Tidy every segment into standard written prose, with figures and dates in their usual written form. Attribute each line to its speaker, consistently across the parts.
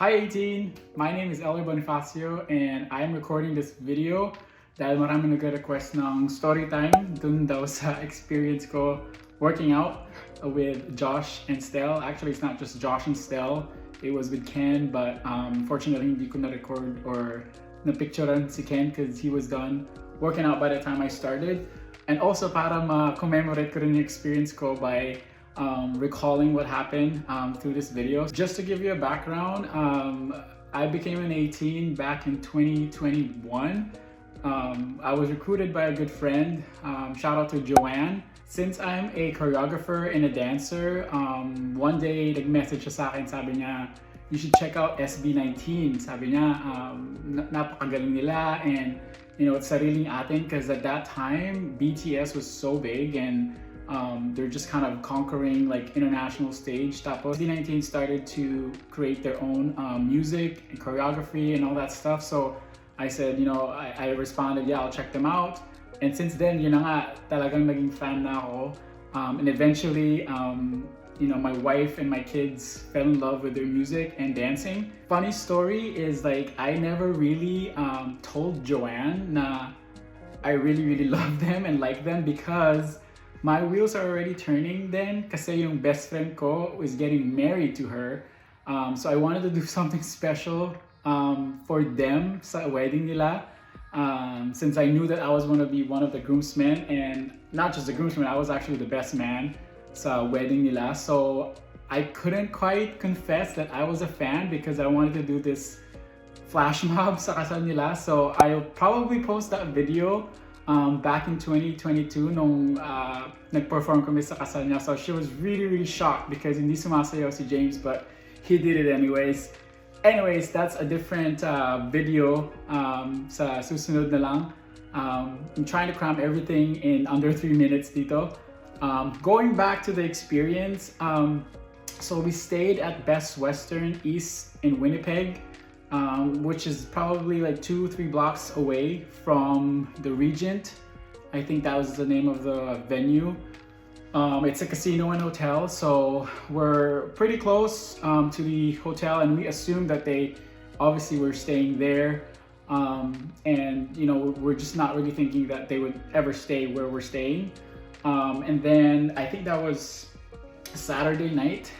Speaker 1: Hi 18! My name is Elio Bonifacio and I'm recording this video dahil marami nagre-request ng story time dun daw sa experience ko working out with Josh and Stel. Actually, it's not just Josh and Stel. It was with Ken, but fortunately hindi ko na-record or na-picturean si Ken because he was done working out by the time I started. And also para ma-commemorate ko rin yung experience ko by recalling what happened through this video. Just to give you a background, I became an 18 back in 2021. I was recruited by a good friend. Shout out to Joanne. Since I'm a choreographer and a dancer, one day nag-message siya sa akin, sabi niya, you should check out SB19. Sabi niya, napakagaling nila and you know, it's sariling atin because at that time, BTS was so big and they're just kind of conquering like international stage. Tapos SB19 started to create their own music and choreography and all that stuff. So I said, you know, I responded, yeah, I'll check them out. And since then, yun na nga, talagang naging fan na ako. And eventually, you know, my wife and my kids fell in love with their music and dancing. Funny story is like, I never really told Joanne na I really love them and like them because my wheels are already turning then kasi yung best friend ko is getting married to her. So I wanted to do something special for them sa wedding nila. Since I knew that I was going to be one of the groomsmen, and not just the groomsmen, I was actually the best man sa wedding nila. So I couldn't quite confess that I was a fan because I wanted to do this flash mob sa kasal nila. So I'll probably post that video back in 2022 nung nag-perform kami sa kasal niya. So she was really shocked because hindi sumasayaw si James, but he did it anyways. Anyways, that's a different video sa susunod na lang. I'm trying to cram everything in under 3 minutes dito. Going back to the experience, so we stayed at Best Western East in Winnipeg, which is probably like 2-3 blocks away from the Regent. I think that was the name of the venue. It's a casino and hotel, so we're pretty close to the hotel, and we assumed that they obviously were staying there. And you know, we're just not really thinking that they would ever stay where we're staying. And then I think that was Saturday night.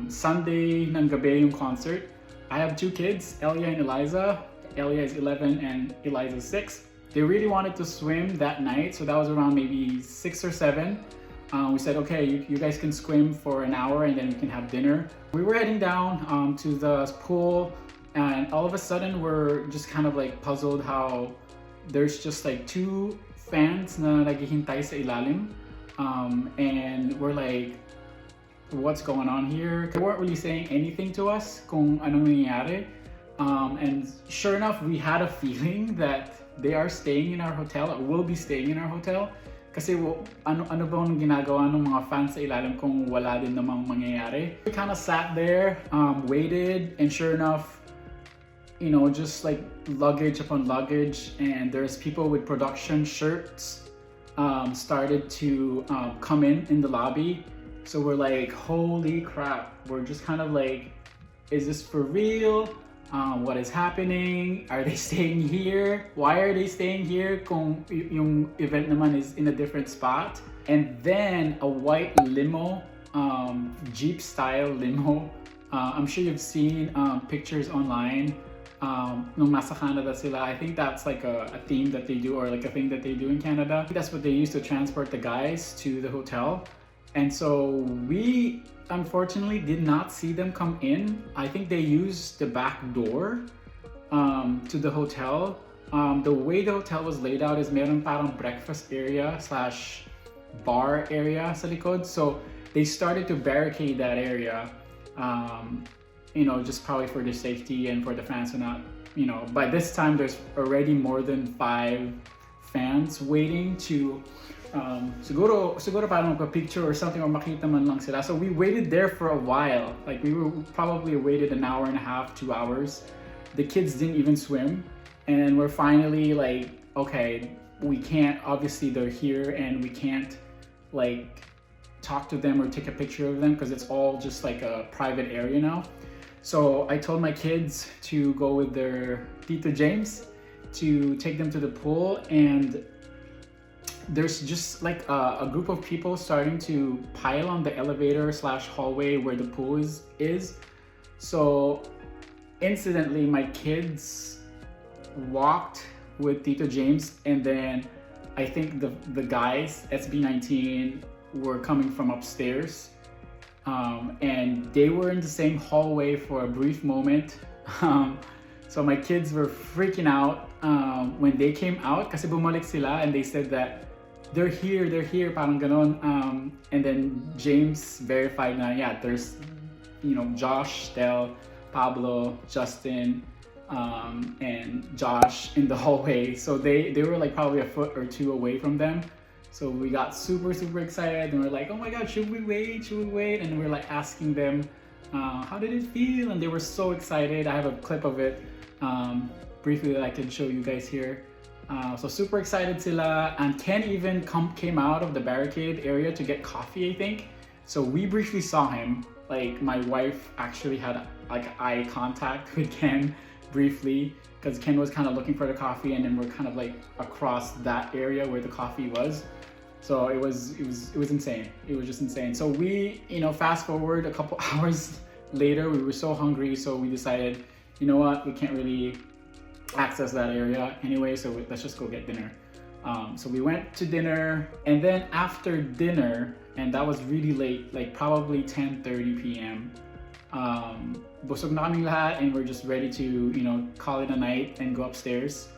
Speaker 1: Sunday ng gabi yung concert. I have 2 kids, Elia and Eliza. Elia is 11 and Eliza is 6. They really wanted to swim that night, so that was around maybe 6 or 7. We said, okay, you guys can swim for an hour and then we can have dinner. We were heading down to the pool, and all of a sudden we're just kind of like puzzled how there's just like 2 fans na naghihintay sa ilalim. And we're like, what's going on here? They weren't really saying anything to us kung anong nangyayari. And sure enough, we had a feeling that they are staying in our hotel, or will be staying in our hotel. Kasi ano bang ginagawa ng mga fans sa ilalim kung wala din namang mangyayari? We kind of sat there, waited, and sure enough, you know, just like luggage upon luggage, and there's people with production shirts started to come in the lobby. So we're like, holy crap, we're just kind of like, is this for real? What is happening? Are they staying here? Why are they staying here kung yung event naman is in a different spot? And then a white limo, Jeep style limo. I'm sure you've seen pictures online nung nasa Canada sila. I think that's like a theme that they do, or like a thing that they do in Canada. That's what they use to transport the guys to the hotel. And so we unfortunately did not see them come in. I think they used the back door to the hotel. The way the hotel was laid out is meron parang breakfast area / bar area sa likod. So they started to barricade that area, you know, just probably for the safety and for the fans to not, you know, by this time there's already more than 5 fans waiting to siguro para magpa-picture or something, or makita man lang sila. So we waited there for a while. Like we were probably waited an hour and a half, 2 hours. The kids didn't even swim, and we're finally like, okay, we can't, obviously they're here and we can't like talk to them or take a picture of them because it's all just like a private area now. So I told my kids to go with their Tito James to take them to the pool, and there's just like a group of people starting to pile on the elevator slash hallway where the pool is. So incidentally, my kids walked with Tito James, and then I think the guys, SB19, were coming from upstairs, and they were in the same hallway for a brief moment. So my kids were freaking out when they came out kasi bumalik sila, and they said that they're here, parang ganon. And then James verified na, yeah, there's, Josh, Stel, Pablo, Justin, and Josh in the hallway. So they were like probably a foot or two away from them. So we got super excited, and we're like, oh my god, should we wait? And we're like asking them, how did it feel? And they were so excited. I have a clip of it briefly that I can show you guys here. So super excited sila, and Ken even came out of the barricade area to get coffee, I think. So we briefly saw him. Like, my wife actually had like eye contact with Ken briefly, because Ken was kind of looking for the coffee, and then we're kind of like across that area where the coffee was. So it was insane. It was just insane. So we, fast forward a couple hours later, we were so hungry, so we decided, you know what, we can't really access that area anyway, so let's just go get dinner. So we went to dinner, and then after dinner, and that was really late, like probably 10:30 p.m. Busog na kaming lahat, and we're just ready to, call it a night and go upstairs.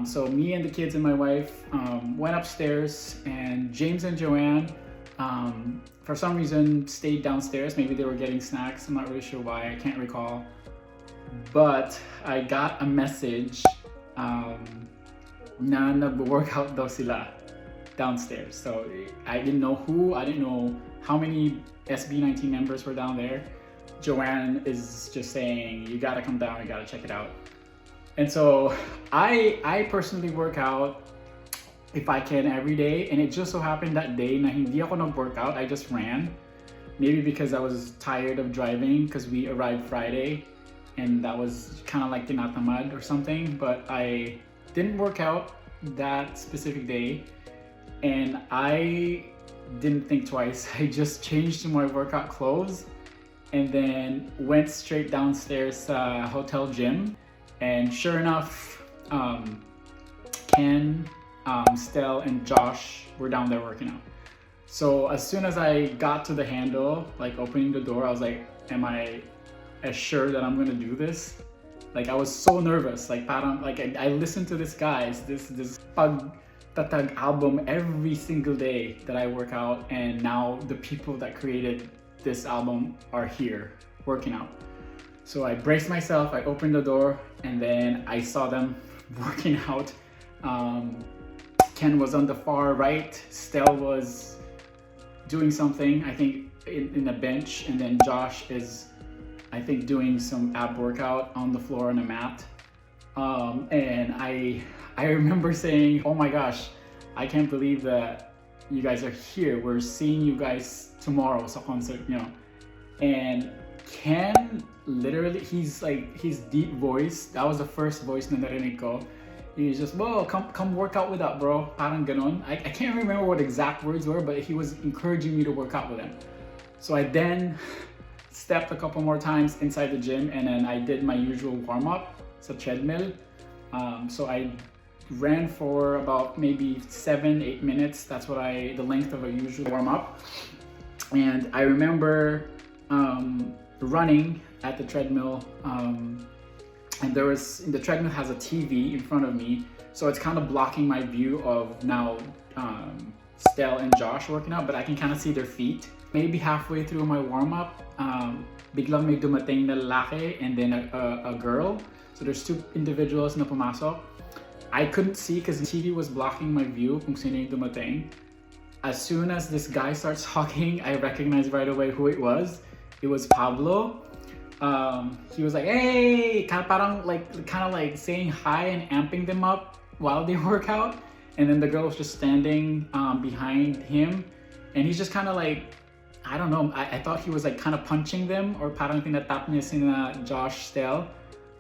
Speaker 1: So me and the kids and my wife went upstairs, and James and Joanne, for some reason, stayed downstairs. Maybe they were getting snacks. I'm not really sure why. I can't recall. But I got a message na nag-workout daw sila downstairs. So I didn't know who, I didn't know how many SB19 members were down there. Joanne is just saying, you gotta come down, you gotta check it out. And so I personally work out if I can every day, and it just so happened that day na hindi ako nag-workout, I just ran. Maybe because I was tired of driving, because we arrived Friday, and that was kind of like tinatamad or something, but I didn't work out that specific day, and I didn't think twice. I just changed my workout clothes and then went straight downstairs hotel gym, and sure enough, Ken, Stel, and Josh were down there working out. So as soon as I got to the handle, like opening the door, I was like, am I as sure that I'm gonna do this? Like, I was so nervous. Like, parang, like I listened to this Pagtatag album every single day that I work out, and now the people that created this album are here working out. So I braced myself, I opened the door, and then I saw them working out. Ken was on the far right, Stel was doing something, I think in a bench, and then Josh is, I think, doing some ab workout on the floor on a mat. And I remember saying, oh my gosh, I can't believe that you guys are here. We're seeing you guys tomorrow sa concert, And Ken, literally, his deep voice, that was the first voice na narinig ko. He was just, whoa, come work out with us, bro. Parang ganon. I can't remember what exact words were, but he was encouraging me to work out with him. So I then stepped a couple more times inside the gym, and then I did my usual warm-up sa treadmill. So I ran for about maybe 7-8 minutes. That's the length of a usual warm-up. And I remember running at the treadmill, and the treadmill has a TV in front of me, so it's kind of blocking my view of now Stel and Josh working out, but I can kind of see their feet. Maybe halfway through my warm-up, biglang may dumating na lalaki and then a girl. So there's two individuals na pumasok. I couldn't see because the TV was blocking my view kung sino yung dumating. As soon as this guy starts talking, I recognized right away who it was. It was Pablo. He was like, hey, kind of like saying hi and amping them up while they work out. And then the girl was just standing behind him, and he's just kind of like I don't know, I thought he was like kind of punching them or parang tinatap niya sina Josh Stell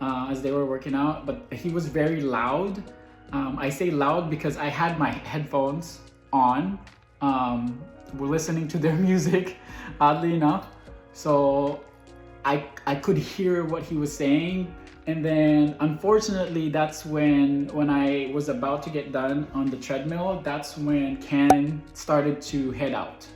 Speaker 1: as they were working out, but he was very loud. I say loud because I had my headphones on. We're listening to their music, oddly enough. So I could hear what he was saying. And then unfortunately, that's when I was about to get done on the treadmill, that's when Ken started to head out.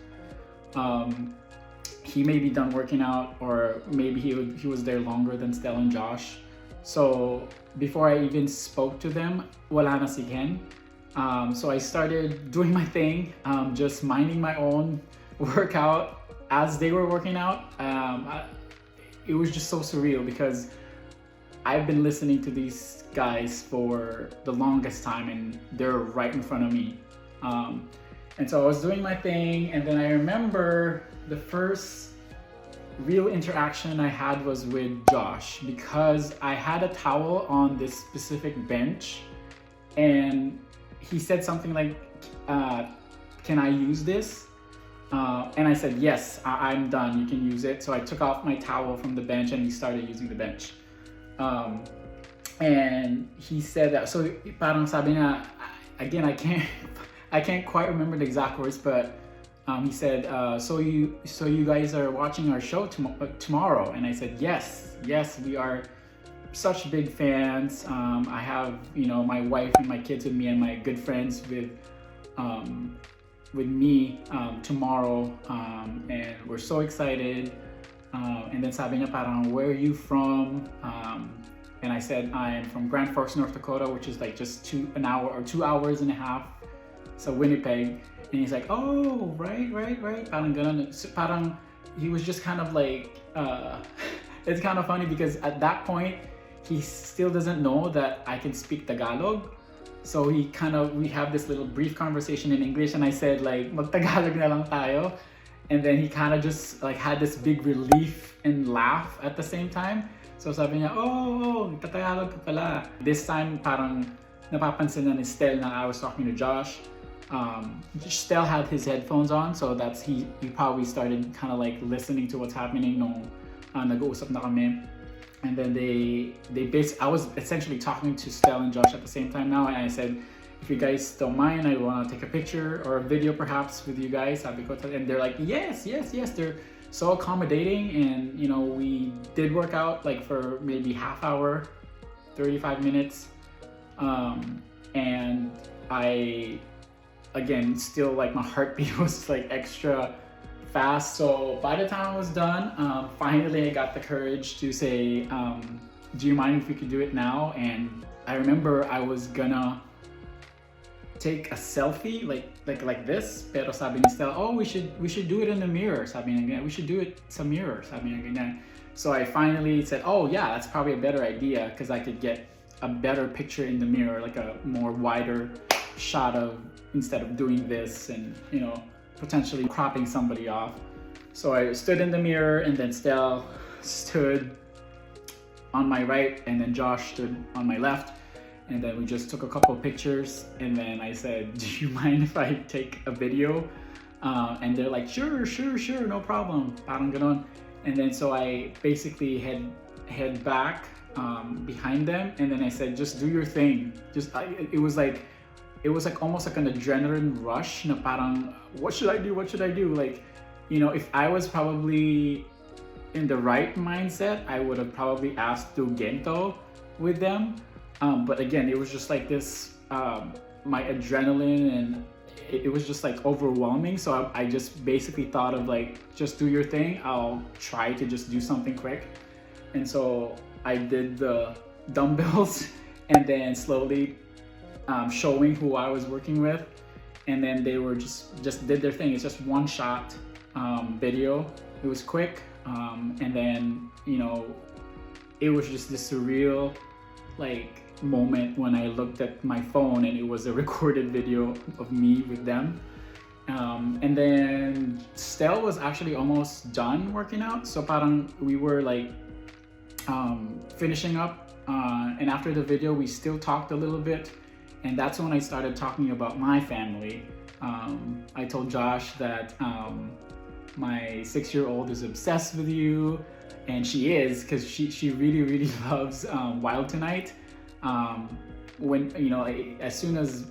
Speaker 1: He may be done working out, or maybe he was there longer than Stella and Josh. So before I even spoke to them, wala na si Ken. So I started doing my thing, just minding my own workout as they were working out. It was just so surreal because I've been listening to these guys for the longest time and they're right in front of me. And so I was doing my thing, and then I remember the first real interaction I had was with Josh, because I had a towel on this specific bench and he said something like, can I use this? And I said, yes, I'm done, you can use it. So I took off my towel from the bench and he started using the bench. And he said that, so parang sabi niya, again, I can't quite remember the exact words, but he said, so you guys are watching our show tomorrow? And I said, yes, we are such big fans. I have, my wife and my kids with me and my good friends with me tomorrow, and we're so excited. And then sabi niya parang, where are you from? And I said, I'm from Grand Forks, North Dakota, which is like just 2 hours and a half. So Winnipeg. And he's like, oh, right. Parang ganun. So parang he was just kind of like, it's kind of funny because at that point, he still doesn't know that I can speak Tagalog. So we have this little brief conversation in English, and I said like, mag-Tagalog na lang tayo. And then he kind of just like had this big relief and laugh at the same time. So sabi niya, oh, Tagalog ka pala. This time parang napapansin na ni Stel na I was talking to Josh. Stel had his headphones on, so he probably started kind of like listening to what's happening nung nag-uusap na kami. And then I was essentially talking to Stel and Josh at the same time now, and I said, if you guys don't mind, I want to take a picture or a video perhaps with you guys. And they're like, yes. They're so accommodating, and we did work out like for maybe half hour, 35 minutes. And I, again, still like my heartbeat was like extra fast. So by the time I was done, finally I got the courage to say, do you mind if we could do it now? And I remember I was gonna take a selfie like this, pero sabi ni Stella, oh, we should do it in the mirror. Sabi niya, we should do it sa mirror. Sabi niya ganyan. So I finally said, oh yeah, that's probably a better idea, because I could get a better picture in the mirror, like a more wider shot of, instead of doing this and potentially cropping somebody off. So I stood in the mirror, and then Stella stood on my right, and then Josh stood on my left. And then we just took a couple of pictures, and then I said, do you mind if I take a video? And they're like, sure, no problem. Parang ganon. And then so I basically head back behind them, and then I said, just do your thing. It was like almost like an adrenaline rush na parang, what should I do? Like, if I was probably in the right mindset, I would have probably asked to Gento with them. But again, it was just like this, my adrenaline, and it was just like overwhelming. So I just basically thought of like, just do your thing. I'll try to just do something quick. And so I did the dumbbells and then slowly showing who I was working with. And then they were just did their thing. It's just one shot video. It was quick. And then, it was just this surreal like moment when I looked at my phone and it was a recorded video of me with them. And then Stel was actually almost done working out, so parang we were like finishing up, and after the video we still talked a little bit, and that's when I started talking about my family. I told Josh that my 6-year-old is obsessed with you. And she is, because she really loves Wild Tonight. When, you know, as soon as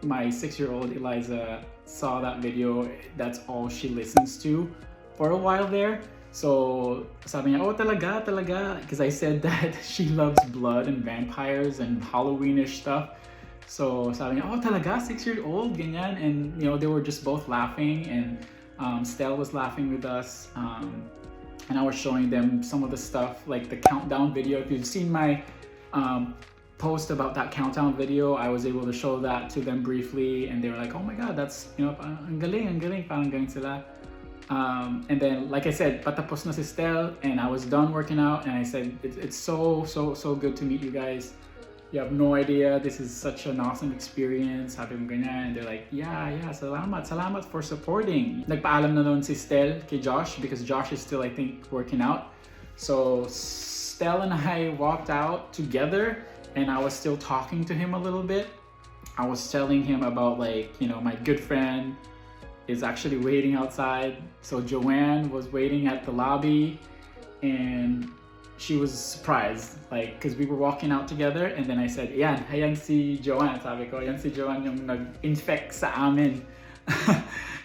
Speaker 1: my 6-year-old Eliza saw that video, that's all she listens to for a while there. So sabi niya, oh talaga, because I said that she loves blood and vampires and Halloweenish stuff. So sabi niya, oh talaga, 6-year-old, ganyan. And you know, they were just both laughing, and Stell was laughing with us. And I was showing them some of the stuff, like the countdown video. If you've seen my post about that countdown video, I was able to show that to them briefly, and they were like, oh my god, that's, you know, ang galing, parang galing sila. And then, like I said, patapos na si Stell, and I was done working out, and I said, it's so good to meet you guys. You have no idea, this is such an awesome experience. Sabi mo ganyan, and they're like, yeah, salamat for supporting. Nagpaalam na nun si Stell kay Josh, because Josh is still, I think, working out. So Stell and I walked out together, and I was still talking to him a little bit. I was telling him about, like, you know, my good friend is actually waiting outside. So Joanne was waiting at the lobby, and she was surprised, like, because we were walking out together, and then I said, ayan si Joanne. Sabi ko, ayan si Joanne yung nag-infect sa amin.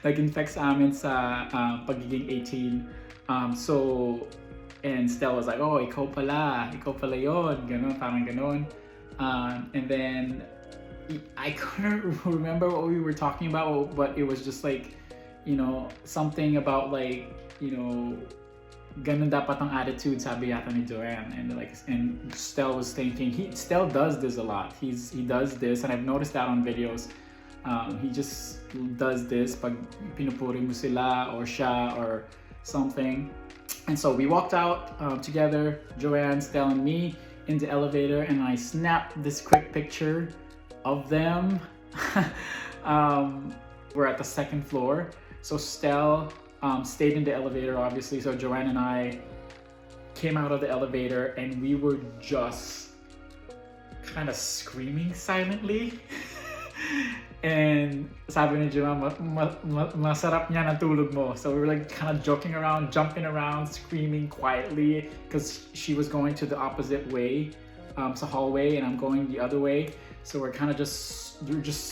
Speaker 1: Nag-infect sa amin sa pagiging 18. So, and Stell was like, oh, ikaw pala yon, ganon, parang ganon. And then I couldn't remember what we were talking about, but it was just like, you know, something about, like, you know, ganun dapat ang attitude, sabi yata ni Joanne. And like, and Stell was thinking, Stell does this a lot. He does this, and I've noticed that on videos. He just does this pag pinupuri mo sila or siya or something. And so we walked out together, Joanne, Stell, and me, in the elevator, and I snapped this quick picture of them. We're at the 2nd floor. So Stell stayed in the elevator, obviously. So Joanne and I came out of the elevator, and we were just kind of screaming silently. And sabi ni Joanne, masarap niya ng tulog mo. So we were like kind of joking around, jumping around, screaming quietly, because she was going to the opposite way, sa hallway, and I'm going the other way. So we're just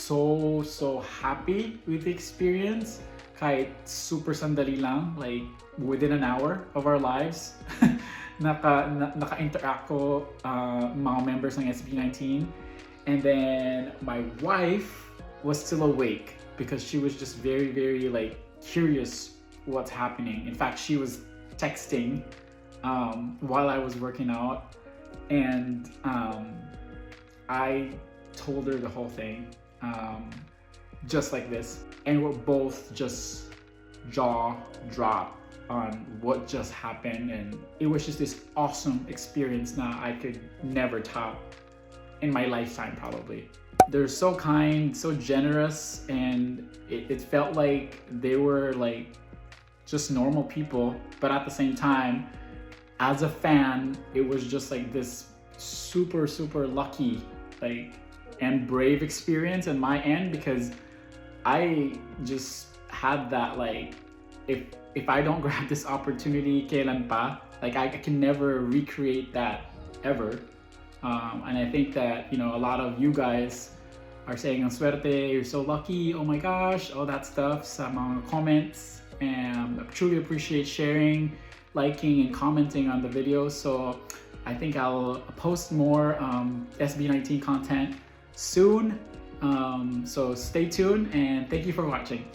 Speaker 1: so happy with the experience. Kahit super sandali lang, like within an hour of our lives, naka-interact ko mga members ng SB19. And then my wife was still awake, because she was just very like curious what's happening. In fact, she was texting while I was working out, and I told her the whole thing, just like this, and we're both just jaw dropped on what just happened. And it was just this awesome experience now I could never top in my lifetime, probably. They're so kind, so generous, and it felt like they were like just normal people, but at the same time, as a fan, it was just like this super lucky, like, and brave experience on my end, because I just had that, like, if I don't grab this opportunity, kailan pa? Like, I can never recreate that ever. And I think that, you know, a lot of you guys are saying, ang swerte, you're so lucky, oh my gosh, all that stuff sa mga comments. And I truly appreciate sharing, liking, and commenting on the videos. So I think I'll post more SB19 content soon. So stay tuned, and thank you for watching.